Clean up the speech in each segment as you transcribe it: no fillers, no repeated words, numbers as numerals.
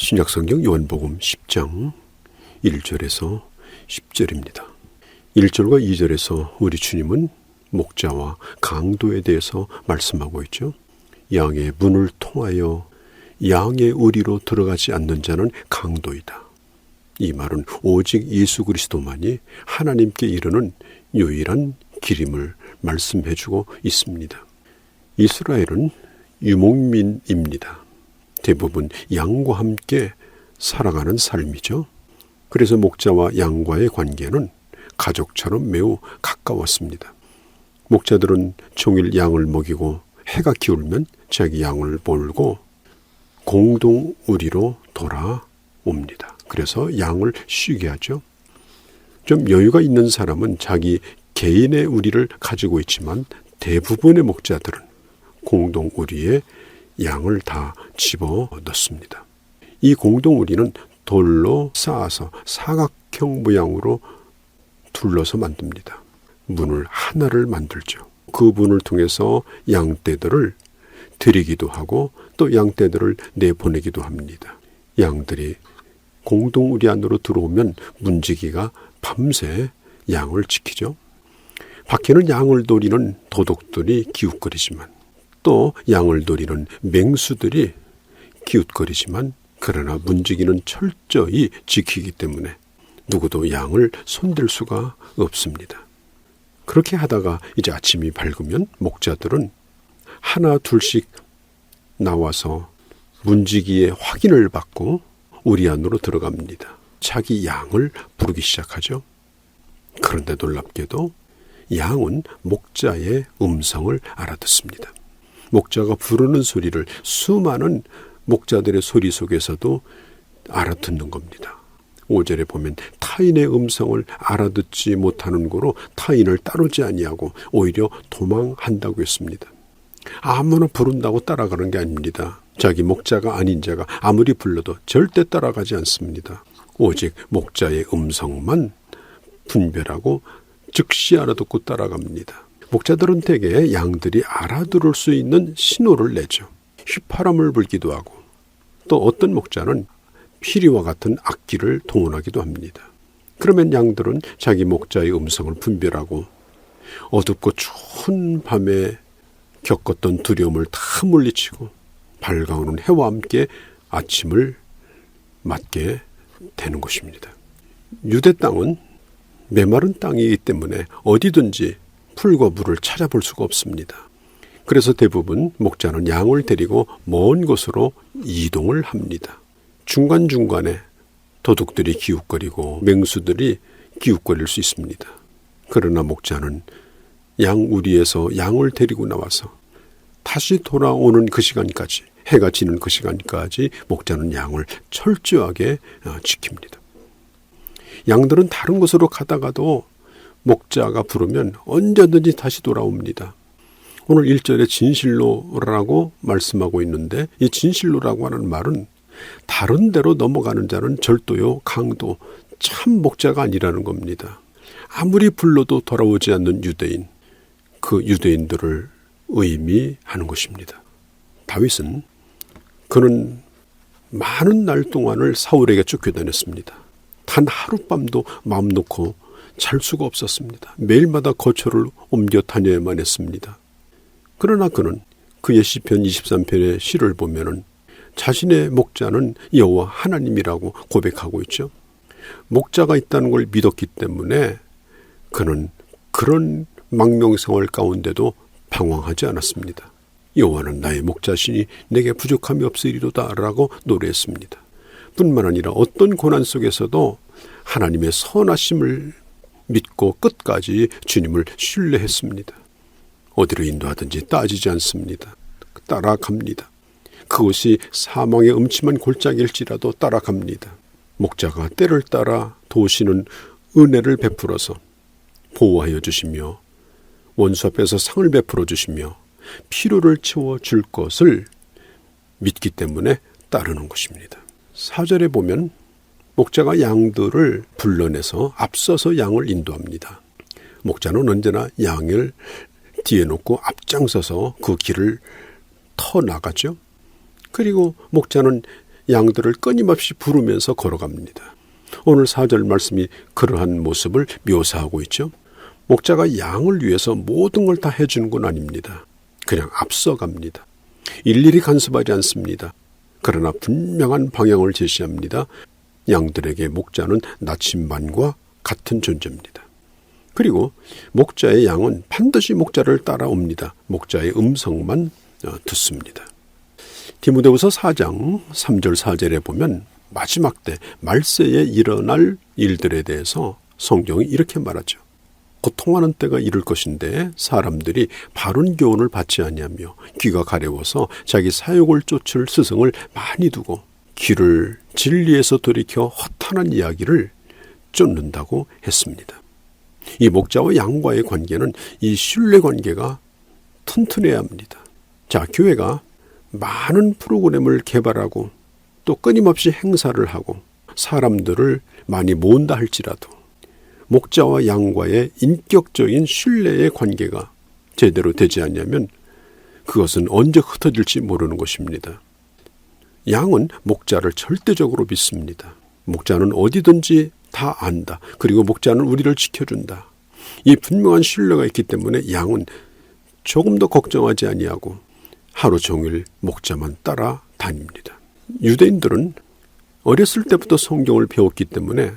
신약성경 요한복음 10장 1절에서 10절입니다. 1절과 2절에서 우리 주님은 목자와 강도에 대해서 말씀하고 있죠. 양의 문을 통하여 양의 우리로 들어가지 않는 자는 강도이다. 이 말은 오직 예수 그리스도만이 하나님께 이르는 유일한 길임을 말씀해주고 있습니다. 이스라엘은 유목민입니다. 대부분 양과 함께 살아가는 삶이죠. 그래서 목자와 양과의 관계는 가족처럼 매우 가까웠습니다. 목자들은 종일 양을 먹이고 해가 기울면 자기 양을 몰고 공동 우리로 돌아옵니다. 그래서 양을 쉬게 하죠. 좀 여유가 있는 사람은 자기 개인의 우리를 가지고 있지만 대부분의 목자들은 공동 우리에 양을 다 집어 넣습니다. 이 공동 우리는 돌로 쌓아서 사각형 모양으로 둘러서 만듭니다. 문을 하나를 만들죠. 그 문을 통해서 양떼들을 들이기도 하고 또 양떼들을 내보내기도 합니다. 양들이 공동 우리 안으로 들어오면 문지기가 밤새 양을 지키죠. 밖에는 양을 노리는 도둑들이 기웃거리지만 또 양을 노리는 맹수들이 기웃거리지만 그러나 문지기는 철저히 지키기 때문에 누구도 양을 손댈 수가 없습니다. 그렇게 하다가 이제 아침이 밝으면 목자들은 하나 둘씩 나와서 문지기의 확인을 받고 우리 안으로 들어갑니다. 자기 양을 부르기 시작하죠. 그런데 놀랍게도 양은 목자의 음성을 알아듣습니다. 목자가 부르는 소리를 수많은 목자들의 소리 속에서도 알아듣는 겁니다. 5절에 보면 타인의 음성을 알아듣지 못하는 고로 타인을 따르지 아니하고 오히려 도망한다고 했습니다. 아무나 부른다고 따라가는 게 아닙니다. 자기 목자가 아닌 자가 아무리 불러도 절대 따라가지 않습니다. 오직 목자의 음성만 분별하고 즉시 알아듣고 따라갑니다. 목자들은 대개 양들이 알아들을 수 있는 신호를 내죠. 휘파람을 불기도 하고 또 어떤 목자는 피리와 같은 악기를 동원하기도 합니다. 그러면 양들은 자기 목자의 음성을 분별하고 어둡고 추운 밤에 겪었던 두려움을 다 물리치고 밝아오는 해와 함께 아침을 맞게 되는 것입니다. 유대 땅은 메마른 땅이기 때문에 어디든지 풀과 물을 찾아볼 수가 없습니다. 그래서 대부분 목자는 양을 데리고 먼 곳으로 이동을 합니다. 중간중간에 도둑들이 기웃거리고 맹수들이 기웃거릴 수 있습니다. 그러나 목자는 양 우리에서 양을 데리고 나와서 다시 돌아오는 그 시간까지, 해가 지는 그 시간까지 목자는 양을 철저하게 지킵니다. 양들은 다른 곳으로 가다가도 목자가 부르면 언제든지 다시 돌아옵니다. 오늘 1절에 진실로라고 말씀하고 있는데 이 진실로라고 하는 말은 다른 데로 넘어가는 자는 절도요, 강도, 참 목자가 아니라는 겁니다. 아무리 불러도 돌아오지 않는 유대인, 그 유대인들을 의미하는 것입니다. 다윗은 그는 많은 날 동안을 사울에게 쫓겨다녔습니다. 단 하룻밤도 마음 놓고 잘 수가 없었습니다. 매일마다 거처를 옮겨 다녀야만 했습니다. 그러나 그는 그의 시편 23편의 시를 보면은 자신의 목자는 여호와 하나님이라고 고백하고 있죠. 목자가 있다는 걸 믿었기 때문에 그는 그런 망명생활 가운데도 방황하지 않았습니다. 여호와는 나의 목자시니 내게 부족함이 없으리로다 라고 노래했습니다. 뿐만 아니라 어떤 고난 속에서도 하나님의 선하심을 믿고 끝까지 주님을 신뢰했습니다. 어디로 인도하든지 따지지 않습니다. 따라갑니다. 그것이 사망의 음침한 골짜기일지라도 따라갑니다. 목자가 때를 따라 도우시는 은혜를 베풀어서 보호하여 주시며 원수 앞에서 상을 베풀어 주시며 필요를 채워줄 것을 믿기 때문에 따르는 것입니다. 4절에 보면 목자가 양들을 불러내서 앞서서 양을 인도합니다. 목자는 언제나 양을 뒤에 놓고 앞장서서 그 길을 터나가죠. 그리고 목자는 양들을 끊임없이 부르면서 걸어갑니다. 오늘 4절 말씀이 그러한 모습을 묘사하고 있죠. 목자가 양을 위해서 모든 걸 다 해주는 건 아닙니다. 그냥 앞서갑니다. 일일이 간섭하지 않습니다. 그러나 분명한 방향을 제시합니다. 양들에게 목자는 나침반과 같은 존재입니다. 그리고 목자의 양은 반드시 목자를 따라옵니다. 목자의 음성만 듣습니다. 디모데후서 4장 3절 4절에 보면 마지막 때 말세에 일어날 일들에 대해서 성경이 이렇게 말하죠. 고통하는 때가 이를 것인데 사람들이 바른 교훈을 받지 아니하며 귀가 가려워서 자기 사욕을 쫓을 스승을 많이 두고 귀를 진리에서 돌이켜 허탄한 이야기를 쫓는다고 했습니다. 이 목자와 양과의 관계는 이 신뢰 관계가 튼튼해야 합니다. 자, 교회가 많은 프로그램을 개발하고 또 끊임없이 행사를 하고 사람들을 많이 모은다 할지라도 목자와 양과의 인격적인 신뢰의 관계가 제대로 되지 않으면 그것은 언제 흩어질지 모르는 것입니다. 양은 목자를 절대적으로 믿습니다. 목자는 어디든지 다 안다. 그리고 목자는 우리를 지켜준다. 이 분명한 신뢰가 있기 때문에 양은 조금 더 걱정하지 아니하고 하루 종일 목자만 따라 다닙니다. 유대인들은 어렸을 때부터 성경을 배웠기 때문에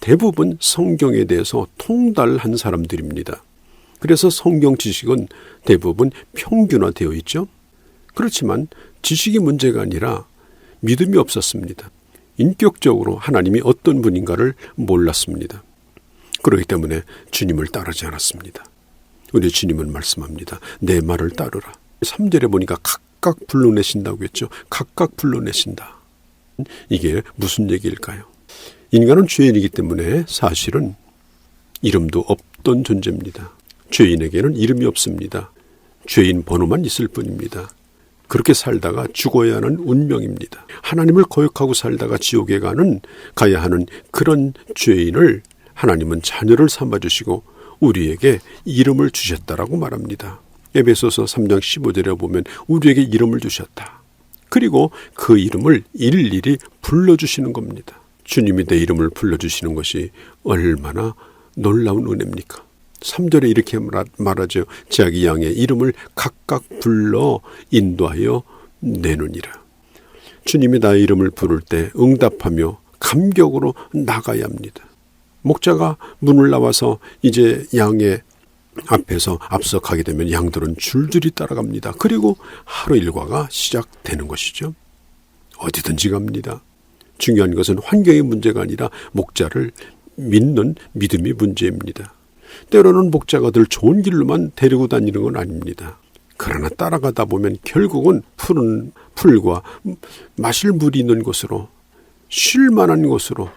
대부분 성경에 대해서 통달한 사람들입니다. 그래서 성경 지식은 대부분 평균화되어 있죠. 그렇지만 지식이 문제가 아니라 믿음이 없었습니다. 인격적으로 하나님이 어떤 분인가를 몰랐습니다. 그렇기 때문에 주님을 따르지 않았습니다. 우리 주님은 말씀합니다. 내 말을 따르라. 3절에 보니까 각각 불러내신다고 했죠. 각각 불러내신다. 이게 무슨 얘기일까요? 인간은 죄인이기 때문에 사실은 이름도 없던 존재입니다. 죄인에게는 이름이 없습니다. 죄인 번호만 있을 뿐입니다. 그렇게 살다가 죽어야 하는 운명입니다. 하나님을 거역하고 살다가 지옥에 가야 하는 그런 죄인을 하나님은 자녀를 삼아주시고 우리에게 이름을 주셨다라고 말합니다. 에베소서 3장 15절에 보면 우리에게 이름을 주셨다. 그리고 그 이름을 일일이 불러주시는 겁니다. 주님이 내 이름을 불러주시는 것이 얼마나 놀라운 은혜입니까? 3절에 이렇게 말하죠. 자기 양의 이름을 각각 불러 인도하여 내느니라. 주님이 나의 이름을 부를 때 응답하며 감격으로 나가야 합니다. 목자가 문을 나와서 이제 양의 앞에서 앞서 가게 되면 양들은 줄줄이 따라갑니다. 그리고 하루 일과가 시작되는 것이죠. 어디든지 갑니다. 중요한 것은 환경의 문제가 아니라 목자를 믿는 믿음이 문제입니다. 때로는 목자가 늘 좋은 길로만 데리고 다니는 건 아닙니다. 그러나 따라가다 보면 결국은 푸른 풀과 마실 물이 있는 곳으로 쉴 만한 곳으로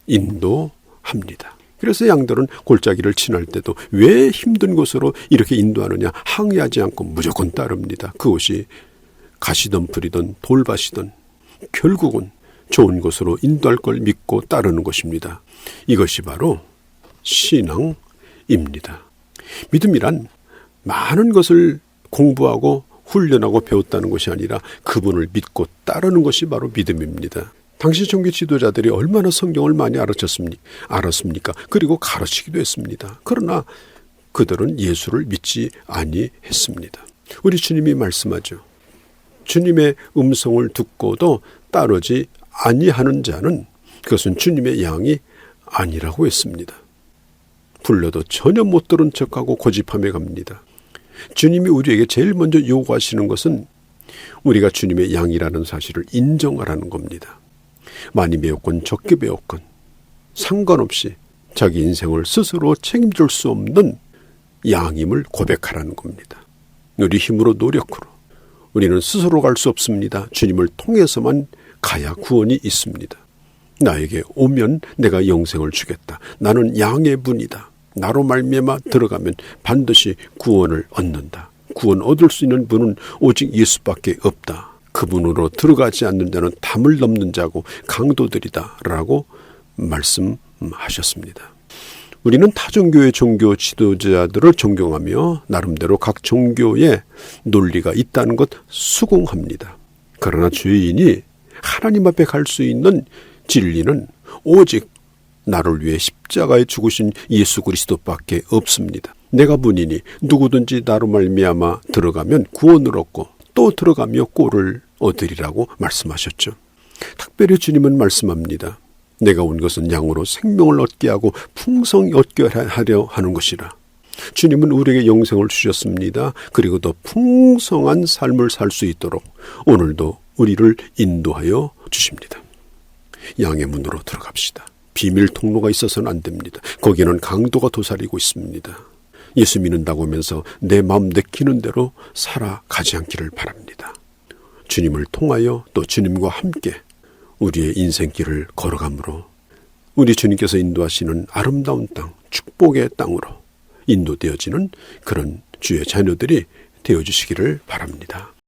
인도합니다. 그래서 양들은 골짜기를 지날 때도 왜 힘든 곳으로 이렇게 인도하느냐 항의하지 않고 무조건 따릅니다. 그곳이 가시던 풀이든 돌밭이든 결국은 좋은 곳으로 인도할 걸 믿고 따르는 것입니다. 이것이 바로 신앙입니다. 믿음이란 많은 것을 공부하고 훈련하고 배웠다는 것이 아니라 그분을 믿고 따르는 것이 바로 믿음입니다. 당시 종교 지도자들이 얼마나 성경을 많이 알았습니까? 그리고 가르치기도 했습니다. 그러나 그들은 예수를 믿지 아니했습니다. 우리 주님이 말씀하죠. 주님의 음성을 듣고도 따르지 아니하는 자는 그것은 주님의 양이 아니라고 했습니다. 불러도 전혀 못 들은 척하고 고집하며 갑니다. 주님이 우리에게 제일 먼저 요구하시는 것은 우리가 주님의 양이라는 사실을 인정하라는 겁니다. 많이 배웠건 적게 배웠건 상관없이 자기 인생을 스스로 책임질 수 없는 양임을 고백하라는 겁니다. 우리 힘으로 노력으로 우리는 스스로 갈 수 없습니다. 주님을 통해서만 가야 구원이 있습니다. 나에게 오면 내가 영생을 주겠다. 나는 양의 분이다. 나로 말미암아 들어가면 반드시 구원을 얻는다. 구원 얻을 수 있는 분은 오직 예수밖에 없다. 그분으로 들어가지 않는 자는 담을 넘는 자고 강도들이다 라고 말씀하셨습니다. 우리는 타종교의 종교 지도자들을 존경하며 나름대로 각 종교에 논리가 있다는 것 수긍합니다. 그러나 죄인이 하나님 앞에 갈 수 있는 진리는 오직 나를 위해 십자가에 죽으신 예수 그리스도밖에 없습니다. 내가 문이니 누구든지 나로 말미암아 들어가면 구원을 얻고 또 들어가며 꼴을 얻으리라고 말씀하셨죠. 특별히 주님은 말씀합니다. 내가 온 것은 양으로 생명을 얻게 하고 풍성히 얻게 하려 하는 것이라. 주님은 우리에게 영생을 주셨습니다. 그리고 더 풍성한 삶을 살 수 있도록 오늘도 우리를 인도하여 주십니다. 양의 문으로 들어갑시다. 비밀 통로가 있어서는 안 됩니다. 거기는 강도가 도사리고 있습니다. 예수 믿는다고 하면서 내 마음 내키는 대로 살아가지 않기를 바랍니다. 주님을 통하여 또 주님과 함께 우리의 인생길을 걸어가므로 우리 주님께서 인도하시는 아름다운 땅, 축복의 땅으로 인도되어지는 그런 주의 자녀들이 되어주시기를 바랍니다.